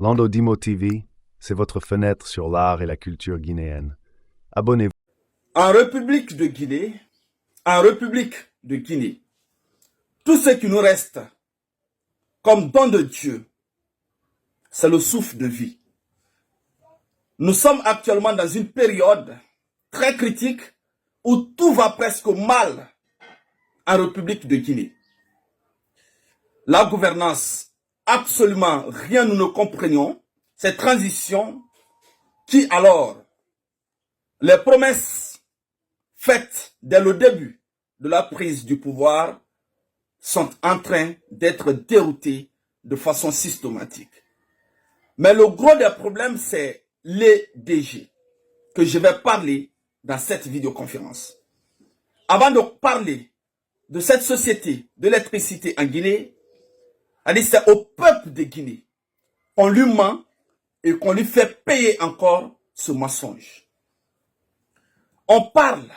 Lando Dimo TV, c'est votre fenêtre sur l'art et la culture guinéenne. Abonnez-vous. En République de Guinée, tout ce qui nous reste comme don de Dieu, c'est le souffle de vie. Nous sommes actuellement dans une période très critique où tout va presque mal en République de Guinée. La gouvernance, absolument rien nous ne comprenions. Cette transition qui alors, les promesses faites dès le début de la prise du pouvoir sont en train d'être déroutées de façon systématique. Mais le gros des problèmes, c'est les DG que je vais parler dans cette vidéoconférence. Avant de parler de cette société d'électricité en Guinée, c'est au peuple de Guinée qu'on lui ment et qu'on lui fait payer encore ce mensonge. On parle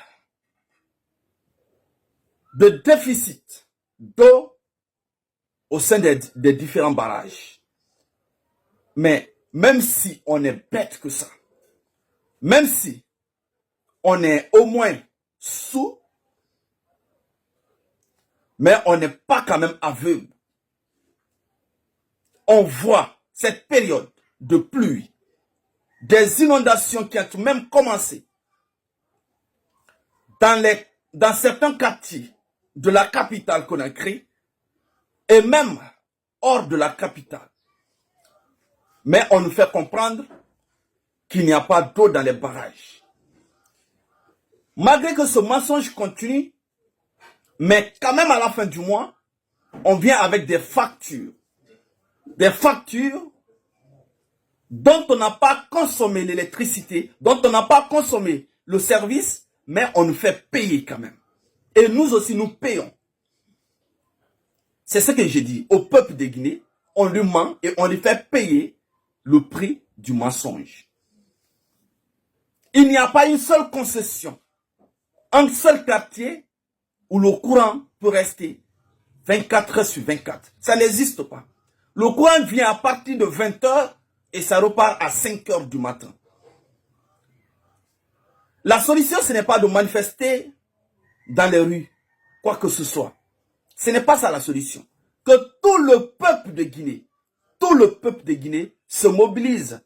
de déficit d'eau au sein des différents barrages. Mais même si on est bête que ça, même si on est au moins sous, mais on n'est pas quand même aveugle. On voit cette période de pluie, des inondations qui ont même commencé dans certains quartiers de la capitale Conakry et même hors de la capitale. Mais on nous fait comprendre qu'il n'y a pas d'eau dans les barrages. Malgré que ce mensonge continue, mais quand même à la fin du mois, on vient avec des factures. Des factures dont on n'a pas consommé l'électricité, dont on n'a pas consommé le service, mais on nous fait payer quand même. Et nous aussi, nous payons. C'est ce que j'ai dit. Au peuple de Guinée, on lui ment et on lui fait payer le prix du mensonge. Il n'y a pas une seule concession, un seul quartier où le courant peut rester 24 heures sur 24. Ça n'existe pas. Le courant vient à partir de 20 heures et ça repart à 5 heures du matin. La solution, ce n'est pas de manifester dans les rues, quoi que ce soit. Ce n'est pas ça la solution. Que tout le peuple de Guinée, se mobilise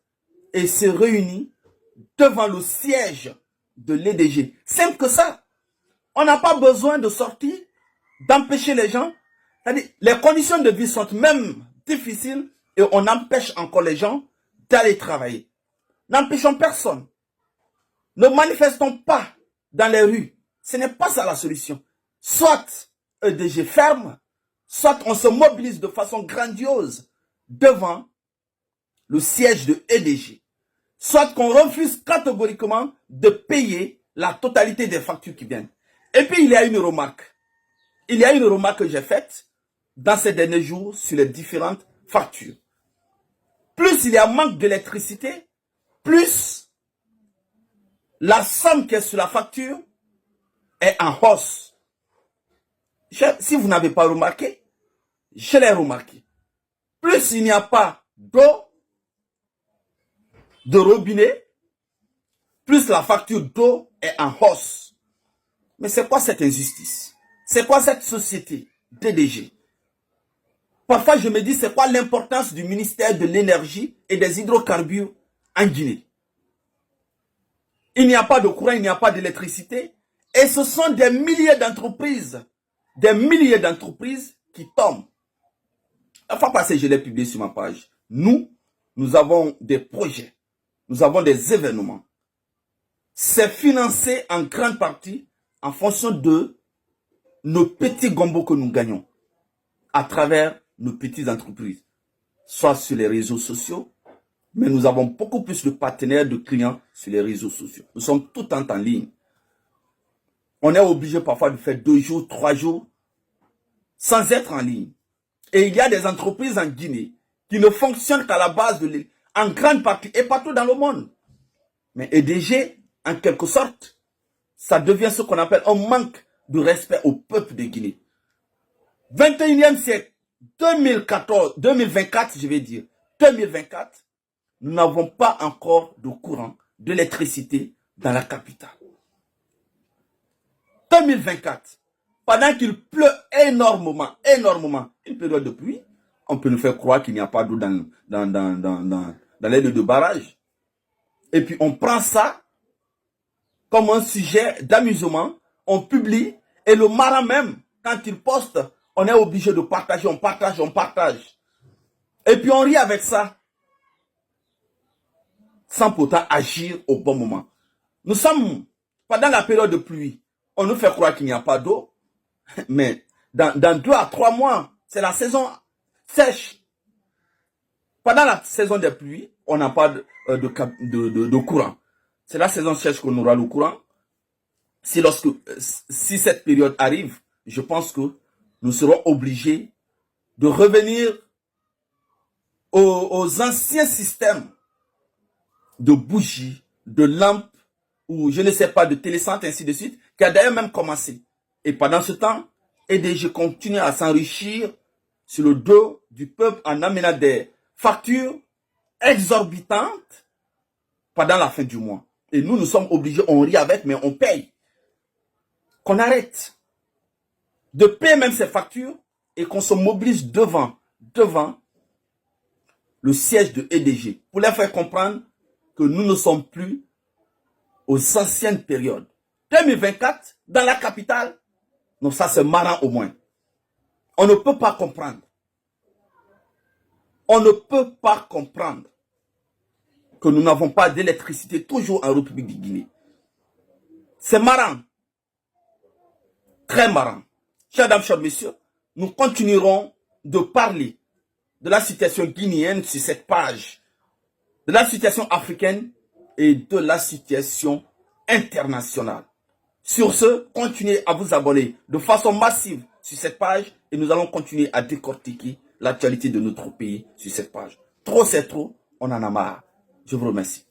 et se réunit devant le siège de l'EDG. Simple que ça. On n'a pas besoin de sortir, d'empêcher les gens. C'est-à-dire, les conditions de vie sont même difficiles et on empêche encore les gens d'aller travailler. N'empêchons personne. Ne manifestons pas dans les rues. Ce n'est pas ça la solution. Soit EDG ferme, soit on se mobilise de façon grandiose devant le siège de EDG. Soit qu'on refuse catégoriquement de payer la totalité des factures qui viennent. Et puis il y a une remarque. Il y a une remarque que j'ai faite dans ces derniers jours sur les différentes factures. Plus il y a manque d'électricité, plus la somme qui est sur la facture est en hausse. Si vous n'avez pas remarqué, je l'ai remarqué. Plus il n'y a pas d'eau, de robinet, plus la facture d'eau est en hausse. Mais c'est quoi cette injustice? C'est quoi cette société DDG? Parfois je me dis c'est quoi l'importance du ministère de l'énergie et des hydrocarbures en Guinée? Il n'y a pas de courant, il n'y a pas d'électricité. Et ce sont des milliers d'entreprises qui tombent. La fois passée, je l'ai publié sur ma page. Nous avons des projets. Nous avons des événements. C'est financé en grande partie en fonction de nos petits gombos que nous gagnons à travers nos petites entreprises. Soit sur les réseaux sociaux, mais nous avons beaucoup plus de partenaires, de clients sur les réseaux sociaux. Nous sommes tout le temps en ligne. On est obligé parfois de faire 2 jours, 3 jours sans être en ligne. Et il y a des entreprises en Guinée qui ne fonctionnent qu'à la base de l'île, en grande partie et partout dans le monde. Mais EDG, en quelque sorte, ça devient ce qu'on appelle un manque de respect au peuple de Guinée. 21e siècle, 2024, je vais dire, 2024, nous n'avons pas encore de courant, d'électricité dans la capitale. 2024, pendant qu'il pleut énormément, une période de pluie, on peut nous faire croire qu'il n'y a pas d'eau dans les lieux de barrage. Et puis on prend ça comme un sujet d'amusement, on publie, et le marin même, quand il poste, on est obligé de partager, on partage. Et puis on rit avec ça, sans pourtant agir au bon moment. Nous sommes, pendant la période de pluie, on nous fait croire qu'il n'y a pas d'eau, mais dans 2 à 3 mois, c'est la saison sèche. Pendant la saison des pluies, on n'a pas de courant. C'est la saison sèche qu'on aura le courant. Si cette période arrive, je pense que nous serons obligés de revenir aux anciens systèmes de bougies, de lampes, ou je ne sais pas, de télécentres, ainsi de suite, qui a d'ailleurs même commencé. Et pendant ce temps, EDG continue à s'enrichir sur le dos du peuple en amenant des factures exorbitantes pendant la fin du mois. Et nous sommes obligés, on rit avec, mais on paye. Qu'on arrête de payer même ces factures et qu'on se mobilise devant le siège de EDG pour leur faire comprendre que nous ne sommes plus aux anciennes périodes. 2024, dans la capitale, non, ça c'est marrant au moins. On ne peut pas comprendre. On ne peut pas comprendre que nous n'avons pas d'électricité toujours en République de Guinée. C'est marrant. Très marrant. Chers dames, chers messieurs, nous continuerons de parler de la situation guinéenne sur cette page, de la situation africaine et de la situation internationale. Sur ce, continuez à vous abonner de façon massive sur cette page et nous allons continuer à décortiquer l'actualité de notre pays sur cette page. Trop c'est trop, on en a marre. Je vous remercie.